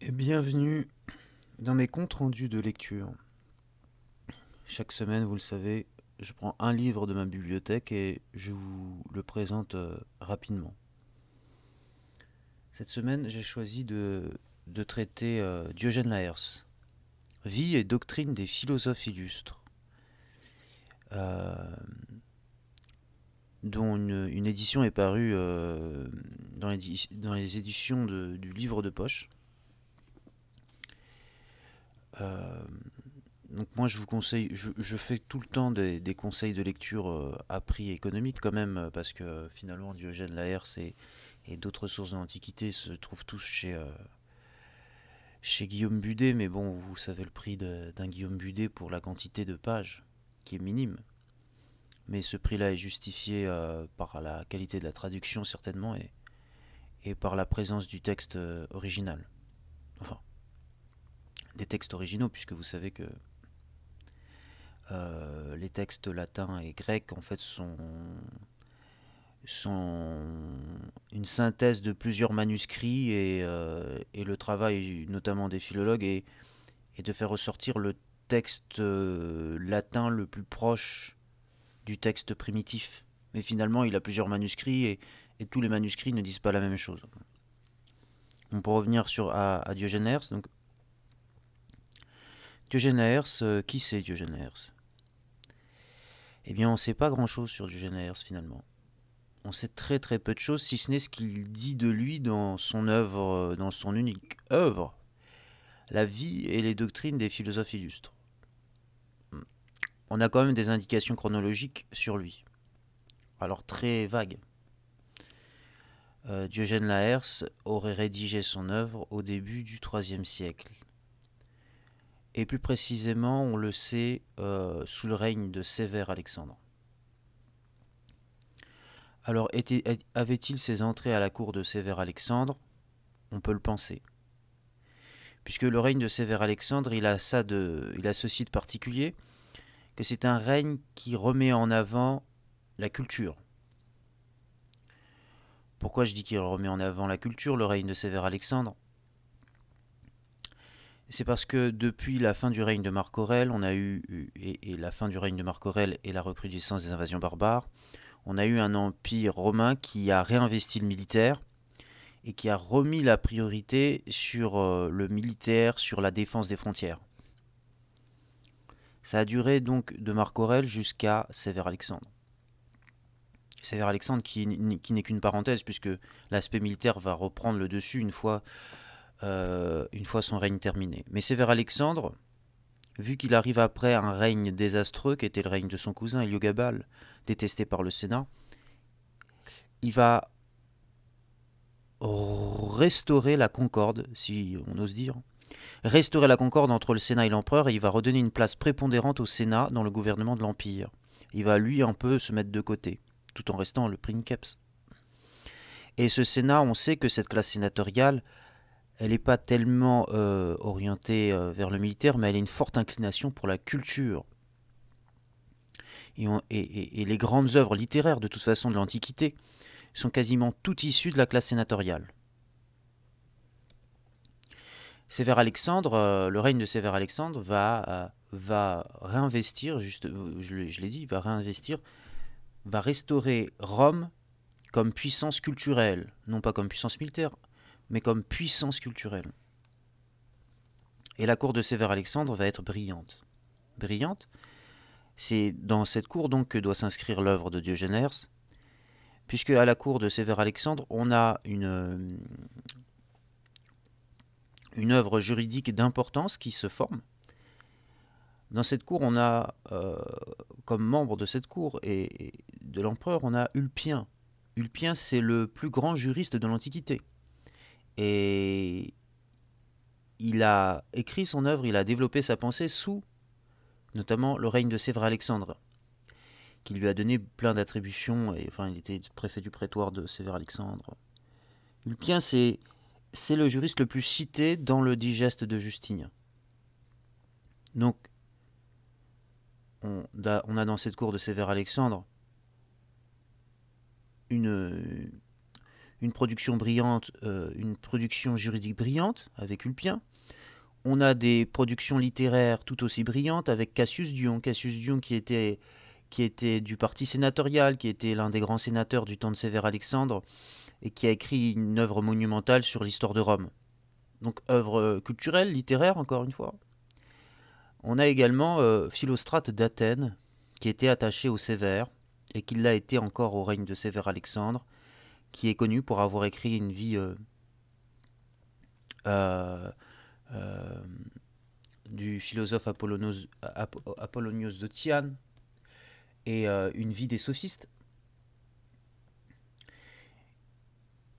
Et bienvenue dans mes comptes rendus de lecture. Chaque semaine, vous le savez, je prends un livre de ma bibliothèque et je vous le présente rapidement. Cette semaine, j'ai choisi de traiter Diogène Laërce, Vie et doctrine des philosophes illustres, euh, dont une édition est parue dans les éditions du livre de poche. Euh, Donc moi je vous conseille, je fais tout le temps des conseils de lecture à prix économique quand même, parce que finalement Diogène Laërce et d'autres sources de l'Antiquité se trouvent tous chez Guillaume Budet, mais bon, vous savez le prix d'un Guillaume Budet pour la quantité de pages, qui est minime. Mais ce prix-là est justifié par la qualité de la traduction certainement, et par la présence du texte original. Enfin, des textes originaux, puisque vous savez que les textes latins et grecs en fait sont une synthèse de plusieurs manuscrits et le travail notamment des philologues est de faire ressortir le texte latin le plus proche du texte primitif. Mais finalement, il a plusieurs manuscrits et tous les manuscrits ne disent pas la même chose. On peut revenir à Diogène Laërce. Donc, Diogène Laërce, qui c'est Diogène Laërce? Eh bien, on ne sait pas grand-chose sur Diogène Laërce finalement. On sait très très peu de choses, si ce n'est ce qu'il dit de lui dans son œuvre, dans son unique œuvre, La vie et les doctrines des philosophes illustres. On a quand même des indications chronologiques sur lui, alors très vagues. Diogène Laërce aurait rédigé son œuvre au début du IIIe siècle. Et plus précisément, on le sait sous le règne de Sévère Alexandre. Alors, avait-il ses entrées à la cour de Sévère Alexandre? On peut le penser. Puisque le règne de Sévère Alexandre, il a ceci de particulier, que c'est un règne qui remet en avant la culture. Pourquoi je dis qu'il remet en avant la culture, le règne de Sévère Alexandre? C'est parce que depuis la fin du règne de Marc Aurèle, on a eu, et la fin du règne de Marc Aurèle et la recrudescence des invasions barbares, on a eu un empire romain qui a réinvesti le militaire et qui a remis la priorité sur le militaire, sur la défense des frontières. Ça a duré donc de Marc Aurèle jusqu'à Sévère Alexandre. Sévère Alexandre qui n'est qu'une parenthèse, puisque l'aspect militaire va reprendre le dessus une fois son règne terminé. Mais Sévère Alexandre, vu qu'il arrive après un règne désastreux, qui était le règne de son cousin Héliogabale, détesté par le Sénat, il va restaurer la concorde, si on ose dire, restaurer la concorde entre le Sénat et l'empereur, et il va redonner une place prépondérante au Sénat dans le gouvernement de l'Empire. Il va lui un peu se mettre de côté, tout en restant le princeps. Et ce Sénat, on sait que cette classe sénatoriale, elle n'est pas tellement orientée vers le militaire, mais elle a une forte inclination pour la culture. Et les grandes œuvres littéraires, de toute façon, de l'Antiquité, sont quasiment toutes issues de la classe sénatoriale. Sévère Alexandre, le règne de Sévère Alexandre va réinvestir, juste, je l'ai dit, va réinvestir, va restaurer Rome comme puissance culturelle, non pas comme puissance militaire, mais comme puissance culturelle. Et la cour de Sévère Alexandre va être brillante. Brillante, c'est dans cette cour donc que doit s'inscrire l'œuvre de Diogène Laërce, puisque à la cour de Sévère Alexandre, on a une œuvre juridique d'importance qui se forme. Dans cette cour, on a, comme membre de cette cour et de l'empereur, on a Ulpien. Ulpien, c'est le plus grand juriste de l'Antiquité. Et il a écrit son œuvre, il a développé sa pensée sous, notamment, le règne de Sévère Alexandre, qui lui a donné plein d'attributions. Enfin, il était préfet du prétoire de Sévère Alexandre. Ulpien, c'est le juriste le plus cité dans le digeste de Justinien. Donc, on a dans cette cour de Sévère Alexandre une une production brillante, une production juridique brillante avec Ulpien. On a des productions littéraires tout aussi brillantes avec Cassius Dion. Cassius Dion qui était du parti sénatorial, qui était l'un des grands sénateurs du temps de Sévère Alexandre et qui a écrit une œuvre monumentale sur l'histoire de Rome. Donc œuvre culturelle, littéraire encore une fois. On a également Philostrate d'Athènes qui était attaché au Sévère et qui l'a été encore au règne de Sévère Alexandre, qui est connu pour avoir écrit une vie du philosophe Apollonios de Tyane et une vie des sophistes.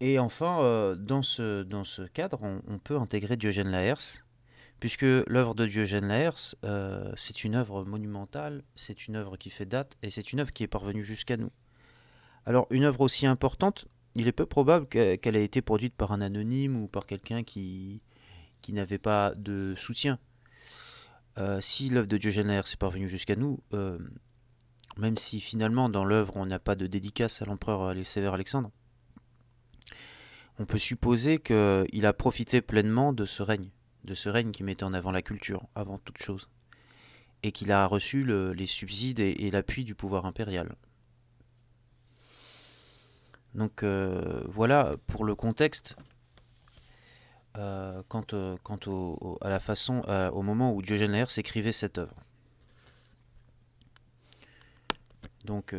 Et enfin, dans ce cadre, on peut intégrer Diogène Laërce, puisque l'œuvre de Diogène Laërce, c'est une œuvre monumentale, c'est une œuvre qui fait date, et c'est une œuvre qui est parvenue jusqu'à nous. Alors, une œuvre aussi importante, il est peu probable qu'elle ait été produite par un anonyme ou par quelqu'un qui n'avait pas de soutien. Si l'œuvre de Diogène Laërce est parvenue jusqu'à nous, même si finalement dans l'œuvre on n'a pas de dédicace à l'empereur Sévère Alexandre, on peut supposer qu'il a profité pleinement de ce règne qui mettait en avant la culture avant toute chose, et qu'il a reçu les subsides et l'appui du pouvoir impérial. Donc voilà pour le contexte. Quant à la façon, au moment où Diogène Laërce écrivait cette œuvre. Donc,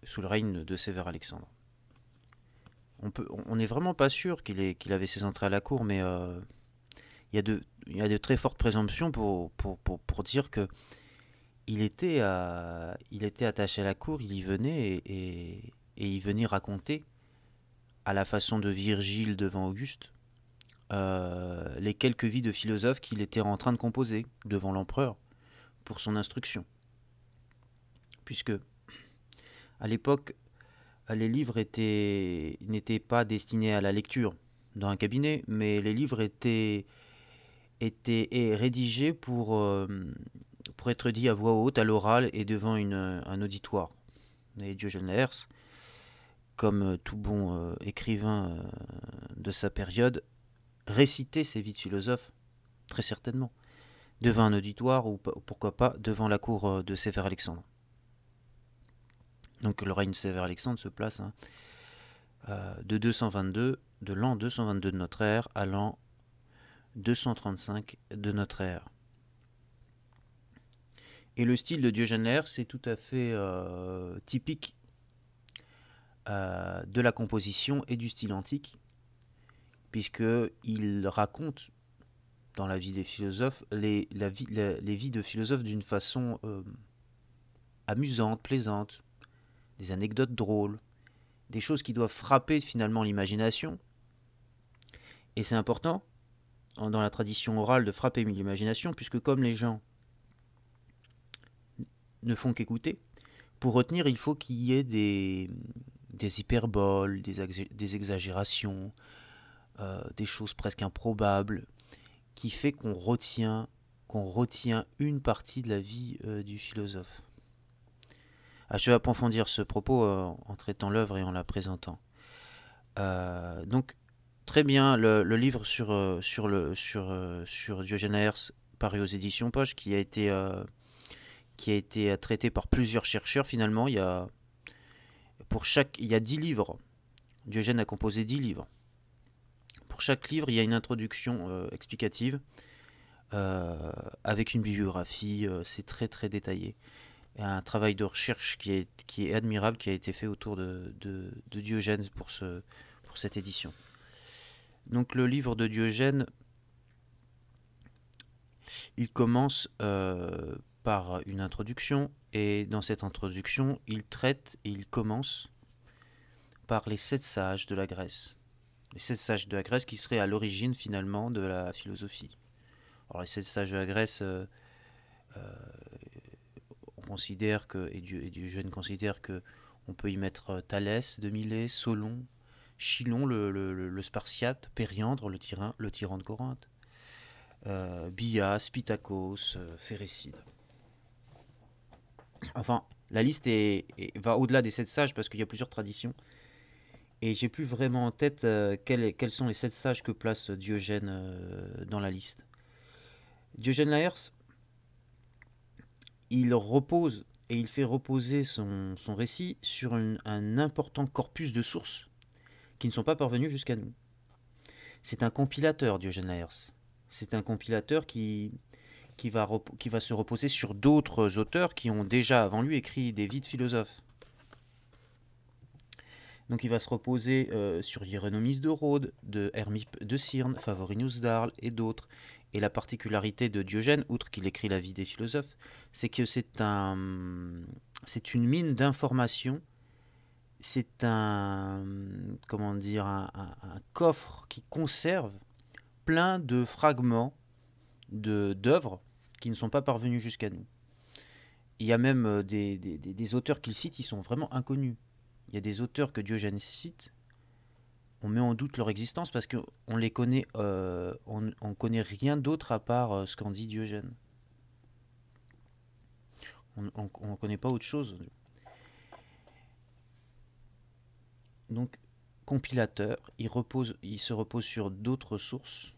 sous le règne de Sévère Alexandre. On n'est vraiment pas sûr qu'il avait ses entrées à la cour, mais il y a de très fortes présomptions pour dire que il était attaché à la cour, il y venait et il venait raconter, à la façon de Virgile devant Auguste, les quelques vies de philosophes qu'il était en train de composer devant l'empereur pour son instruction. Puisque, à l'époque, les livres n'étaient pas destinés à la lecture dans un cabinet, mais les livres étaient rédigés pour être dits à voix haute, à l'oral et devant un auditoire. Et Diogène Laërce, comme tout bon écrivain de sa période, réciter ses vies de philosophe, très certainement, devant un auditoire ou pourquoi pas devant la cour de Sévère Alexandre. Donc le règne de Sévère Alexandre se place de l'an 222 de notre ère à l'an 235 de notre ère. Et le style de Diogène Laërce, c'est tout à fait typique de la composition et du style antique, puisqu'il raconte dans la vie des philosophes les vies de philosophes d'une façon amusante, plaisante, des anecdotes drôles, des choses qui doivent frapper finalement l'imagination. Et c'est important dans la tradition orale de frapper l'imagination, puisque comme les gens ne font qu'écouter, pour retenir il faut qu'il y ait des hyperboles, des exagérations, des choses presque improbables, qui fait qu'on retient une partie de la vie du philosophe. Je vais approfondir ce propos en traitant l'œuvre et en la présentant. Donc, très bien, le livre sur Diogène Laërce, paru aux éditions Poche, qui a été traité par plusieurs chercheurs. Finalement, il y a 10 livres. Diogène a composé 10 livres. Pour chaque livre, il y a une introduction explicative avec une bibliographie. C'est très très détaillé. Un travail de recherche qui est admirable, qui a été fait autour de Diogène pour cette édition. Donc le livre de Diogène, il commence par une introduction, et dans cette introduction, il commence par les 7 sages de la Grèce. Les 7 sages de la Grèce qui seraient à l'origine finalement de la philosophie. Alors les 7 sages de la Grèce, on considère et Diogène considère que on peut y mettre Thalès de Milet, Solon, Chilon le Spartiate, Périandre le tyran de Corinthe, Bias, Pitacos, Phérécyde. Enfin, la liste va au-delà des 7 sages parce qu'il y a plusieurs traditions. Et j'ai plus vraiment en tête quels sont les 7 sages que place Diogène dans la liste. Diogène Laërce, il repose et il fait reposer son récit sur un important corpus de sources qui ne sont pas parvenues jusqu'à nous. C'est un compilateur, Diogène Laërce. C'est un compilateur qui va se reposer sur d'autres auteurs qui ont déjà avant lui écrit des vies de philosophes. Donc il va se reposer sur Hieronymus de Rhodes, de Hermippe de Cyrne, Favorinus d'Arles et d'autres. Et la particularité de Diogène, outre qu'il écrit la vie des philosophes, c'est que c'est une mine d'informations, c'est un coffre qui conserve plein de fragments d'œuvres qui ne sont pas parvenus jusqu'à nous. Il y a même des auteurs qu'il cite, ils sont vraiment inconnus. Il y a des auteurs que Diogène cite, on met en doute leur existence parce qu'on les connaît, on connaît rien d'autre à part ce qu'en dit Diogène. On ne connaît pas autre chose. Donc, compilateur, il se repose sur d'autres sources.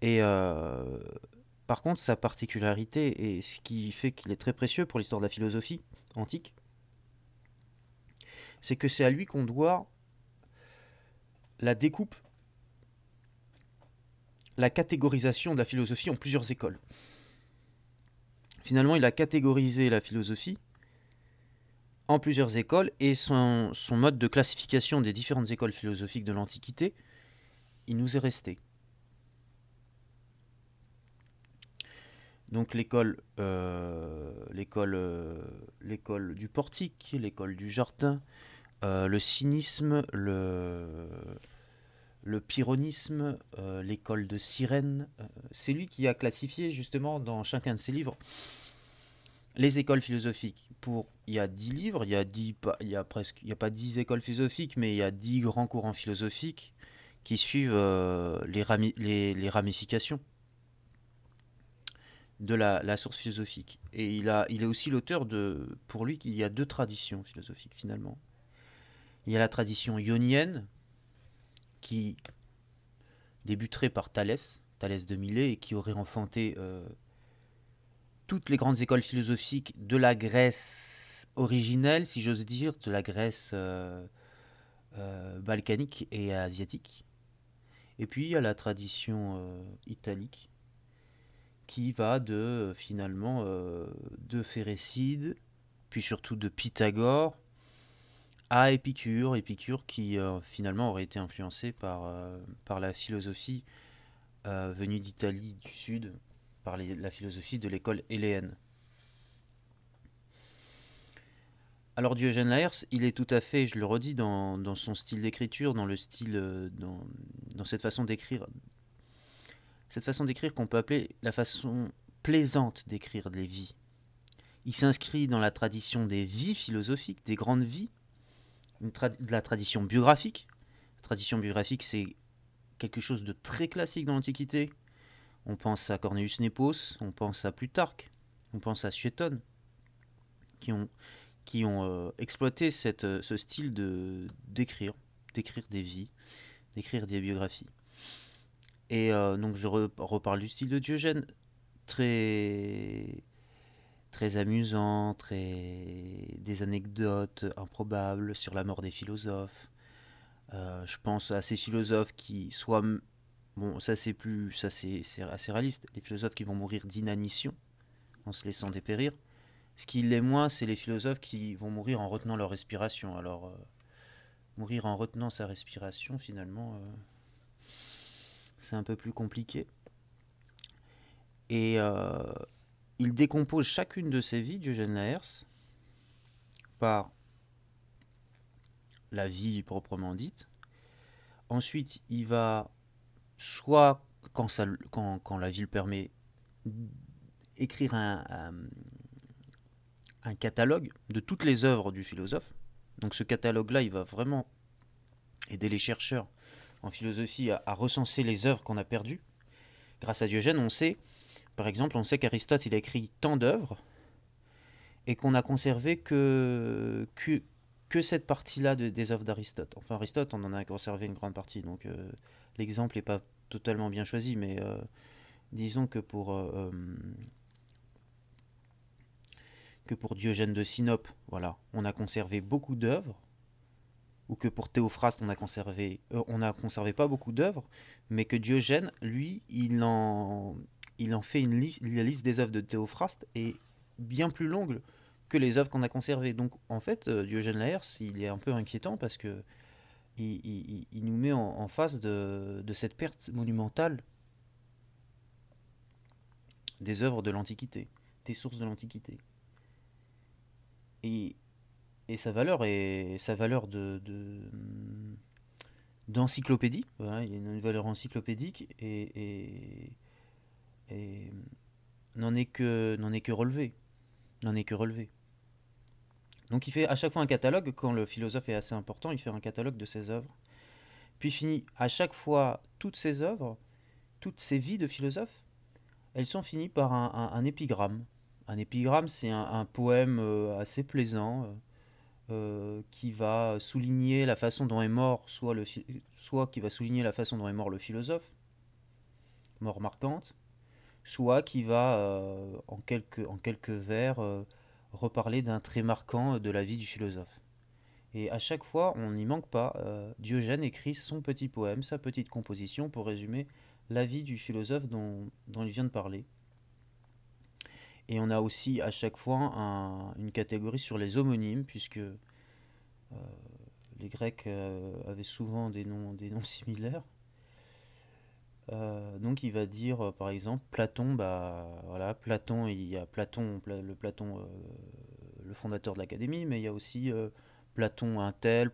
Et par contre, sa particularité, et ce qui fait qu'il est très précieux pour l'histoire de la philosophie antique, c'est que c'est à lui qu'on doit la découpe, la catégorisation de la philosophie en plusieurs écoles. Finalement, il a catégorisé la philosophie en plusieurs écoles et son mode de classification des différentes écoles philosophiques de l'Antiquité, il nous est resté. Donc l'école du portique, l'école du jardin, le cynisme, le pyrrhonisme, l'école de Cyrène. C'est lui qui a classifié justement dans chacun de ses livres les écoles philosophiques. Il y a 10 livres, il y a pas 10 écoles philosophiques, mais il y a 10 grands courants philosophiques qui suivent les ramifications de la source philosophique. Et il est aussi l'auteur pour lui, il y a 2 traditions philosophiques finalement. Il y a la tradition ionienne, qui débuterait par Thalès de Milet, et qui aurait enfanté toutes les grandes écoles philosophiques de la Grèce originelle, si j'ose dire, de la Grèce balkanique et asiatique. Et puis il y a la tradition italique, qui va finalement de Phérécide, puis surtout de Pythagore, à Épicure qui finalement aurait été influencé par la philosophie venue d'Italie du Sud, par la philosophie de l'école éléenne. Alors Diogène Laërce, il est tout à fait, je le redis, dans son style d'écriture, dans cette façon d'écrire qu'on peut appeler la façon plaisante d'écrire les vies. Il s'inscrit dans la tradition des vies philosophiques, des grandes vies, de la tradition biographique. La tradition biographique, c'est quelque chose de très classique dans l'Antiquité. On pense à Cornelius Nepos, on pense à Plutarque, on pense à Suétone, qui ont exploité ce style d'écrire des vies, d'écrire des biographies. Et donc je reparle du style de Diogène, très amusant, des anecdotes improbables sur la mort des philosophes. Je pense à ces philosophes qui bon, ça c'est assez réaliste, les philosophes qui vont mourir d'inanition en se laissant dépérir. Ce qui l'est moins, c'est les philosophes qui vont mourir en retenant leur respiration. Alors mourir en retenant sa respiration, finalement, c'est un peu plus compliqué. Et il décompose chacune de ses vies, Diogène Laërce, par la vie proprement dite. Ensuite, il va, soit quand la vie le permet, écrire un catalogue de toutes les œuvres du philosophe. Donc ce catalogue-là, il va vraiment aider les chercheurs en philosophie à recenser les œuvres qu'on a perdues. Grâce à Diogène, par exemple, on sait qu'Aristote il a écrit tant d'œuvres et qu'on a conservé que que cette partie-là des œuvres d'Aristote. Enfin, Aristote, on en a conservé une grande partie, donc l'exemple n'est pas totalement bien choisi, mais disons que pour Diogène de Sinope, voilà, on a conservé beaucoup d'œuvres, ou que pour Théophraste, on a conservé pas beaucoup d'œuvres, mais que Diogène, lui, il en fait une liste, la liste des œuvres de Théophraste est bien plus longue que les œuvres qu'on a conservées. Donc, en fait, Diogène Laërce, il est un peu inquiétant parce que il nous met en face de cette perte monumentale des œuvres de l'Antiquité, des sources de l'Antiquité. Et, et sa valeur d'encyclopédie, voilà, il y a une valeur encyclopédique et n'en est que relevé, n'en est que relevé. Donc il fait à chaque fois un catalogue, quand le philosophe est assez important, il fait un catalogue de ses œuvres. Puis il finit à chaque fois toutes ses œuvres, toutes ses vies de philosophe, elles sont finies par un épigramme. Un épigramme, c'est un poème assez plaisant qui va souligner la façon dont est mort, soit qui va souligner la façon dont est mort le philosophe, mort marquante, soit qui va en quelques vers reparler d'un trait marquant de la vie du philosophe. Et à chaque fois, on n'y manque pas, Diogène écrit son petit poème, sa petite composition pour résumer la vie du philosophe dont il vient de parler. Et on a aussi à chaque fois une catégorie sur les homonymes, puisque les Grecs avaient souvent des noms similaires. Donc il va dire par exemple Platon, bah voilà, Platon, il y a Platon, le fondateur de l'académie, mais il y a aussi Platon un tel,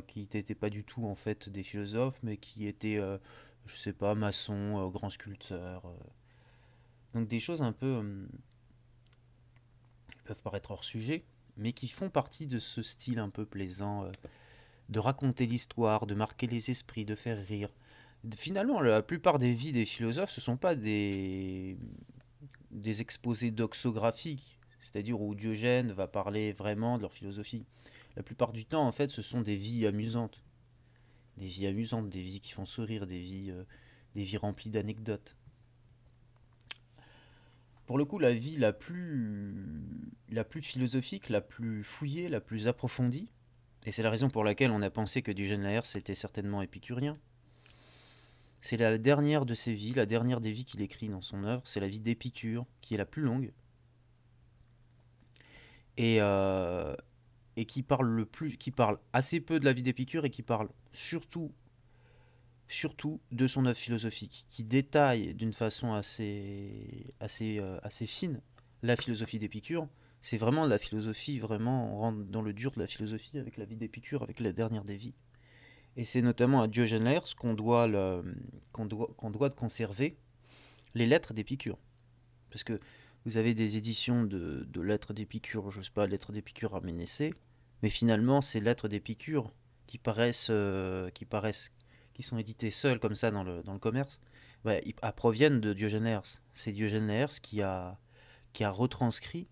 qui n'étaient pas du tout en fait des philosophes, mais qui étaient, je sais pas, maçons, grands sculpteurs. Donc des choses un peu qui peuvent paraître hors sujet, mais qui font partie de ce style un peu plaisant de raconter l'histoire, de marquer les esprits, de faire rire. Finalement, la plupart des vies des philosophes, ce ne sont pas des exposés doxographiques, c'est-à-dire où Diogène va parler vraiment de leur philosophie. La plupart du temps, en fait, ce sont des vies amusantes. Des vies amusantes, des vies qui font sourire, des vies remplies d'anecdotes. Pour le coup, la vie la plus philosophique, la plus fouillée, la plus approfondie, et c'est la raison pour laquelle on a pensé que Diogène Laërce était certainement épicurien, c'est la dernière de ses vies, la dernière des vies qu'il écrit dans son œuvre, c'est la vie d'Épicure, qui est la plus longue, et, euh, et qui parle assez peu de la vie d'Épicure, et qui parle surtout de son œuvre philosophique, qui détaille d'une façon assez fine la philosophie d'Épicure. C'est vraiment la philosophie, vraiment, on rentre dans le dur de la philosophie avec la vie d'Épicure, avec la dernière des vies. Et c'est notamment à Diogène Laërce qu'on doit conserver les lettres d'Épicure. Parce que vous avez des éditions de lettres d'Épicure, je ne sais pas, lettres d'Épicure à Ménécée, mais finalement, ces lettres d'Épicure qui sont éditées seules comme ça dans le commerce, bah, proviennent de Diogène Laërce. C'est Diogène Laërce qui a retranscrit,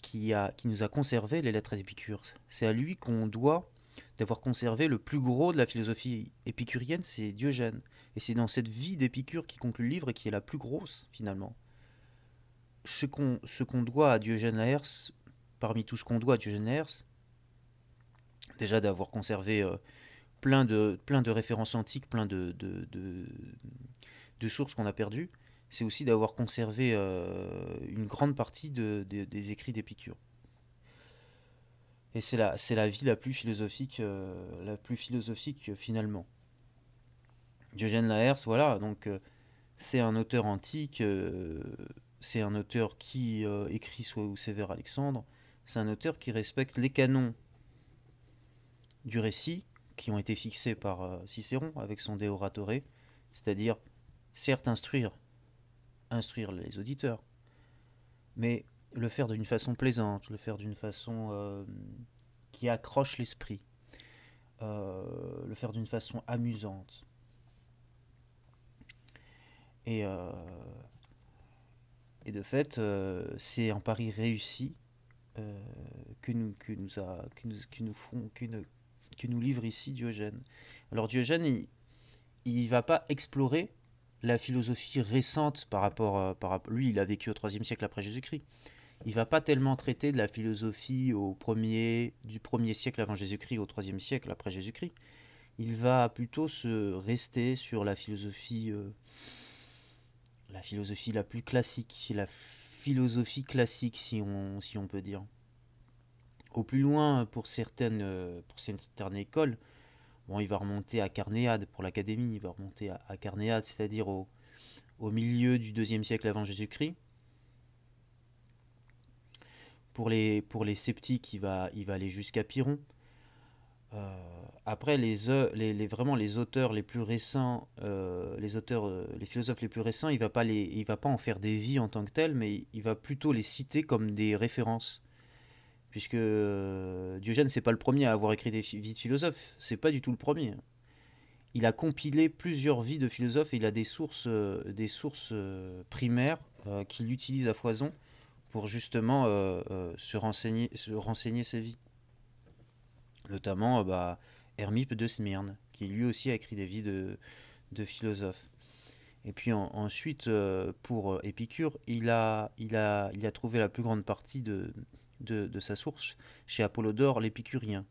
qui nous a conservé les lettres d'Épicure. C'est à lui qu'on doit d'avoir conservé le plus gros de la philosophie épicurienne, c'est Diogène. Et c'est dans cette vie d'Épicure qui conclut le livre et qui est la plus grosse, finalement. Ce qu'on doit à Diogène Laërce, parmi tout ce qu'on doit à Diogène Laërce, déjà d'avoir conservé plein de références antiques, plein de sources qu'on a perdues, c'est aussi d'avoir conservé une grande partie des écrits d'Épicure. Et c'est la vie la plus philosophique finalement. Diogène Laërce, voilà, donc c'est un auteur antique, c'est un auteur qui écrit sous Sévère Alexandre, c'est un auteur qui respecte les canons du récit qui ont été fixés par Cicéron avec son De Oratore, c'est-à-dire certes instruire les auditeurs, mais le faire d'une façon plaisante, le faire d'une façon qui accroche l'esprit, le faire d'une façon amusante. Et de fait, c'est un pari réussi que nous livre ici Diogène. Alors Diogène, il va pas explorer la philosophie récente lui, il a vécu au IIIe siècle après Jésus-Christ. Il va pas tellement traiter de la philosophie du 1er siècle avant Jésus-Christ au IIIe siècle après Jésus-Christ. Il va plutôt se rester sur la philosophie la plus classique, la philosophie classique si on peut dire. Au plus loin, pour certaines écoles, bon, il va remonter à Carnéade pour l'Académie, il va remonter à Carnéade, c'est-à-dire au milieu du IIe siècle avant Jésus-Christ. Pour les sceptiques, il va aller jusqu'à Pyrrhon. Après, vraiment les auteurs les plus récents, les philosophes les plus récents, il va pas en faire des vies en tant que telles, mais il va plutôt les citer comme des références. Puisque Diogène, c'est pas le premier à avoir écrit des vies de philosophes, c'est pas du tout le premier. Il a compilé plusieurs vies de philosophes et il a des sources primaires qu'il utilise à foison pour justement se renseigner ses vies. Notamment Hermippe de Smyrne, qui lui aussi a écrit des vies de philosophes. Et puis ensuite, pour Épicure, il a trouvé la plus grande partie de sa source chez Apollodore l'épicurien.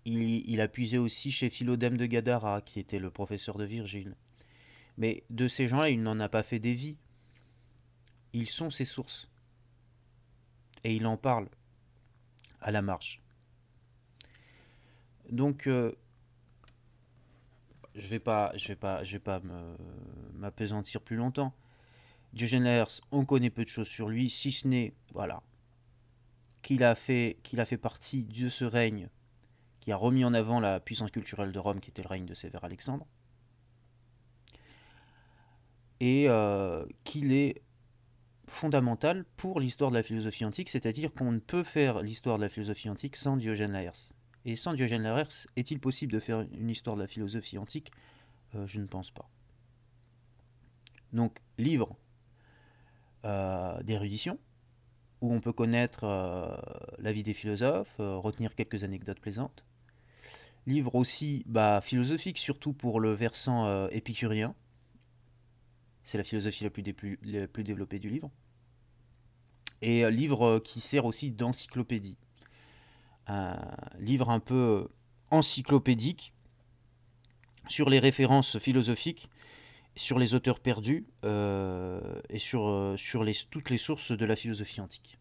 Il a puisé aussi chez Philodème de Gadara, qui était le professeur de Virgile. Mais de ces gens-là, il n'en a pas fait des vies. Ils sont ses sources. Et il en parle à la marge. Donc, je vais pas m'apesantir plus longtemps. Diogène Laërce, on connaît peu de choses sur lui, si ce n'est qu'il a fait partie de ce règne qui a remis en avant la puissance culturelle de Rome, qui était le règne de Sévère Alexandre, et qu'il est fondamental pour l'histoire de la philosophie antique, c'est-à-dire qu'on ne peut faire l'histoire de la philosophie antique sans Diogène Laërce. Et sans Diogène Laërce, est-il possible de faire une histoire de la philosophie antique ? Je ne pense pas. Donc, livre d'érudition, où on peut connaître la vie des philosophes, retenir quelques anecdotes plaisantes. Livre aussi philosophique, surtout pour le versant épicurien. C'est la philosophie la plus développée du livre. Et livre qui sert aussi d'encyclopédie. Un livre un peu encyclopédique sur les références philosophiques, sur les auteurs perdus et sur toutes les sources de la philosophie antique.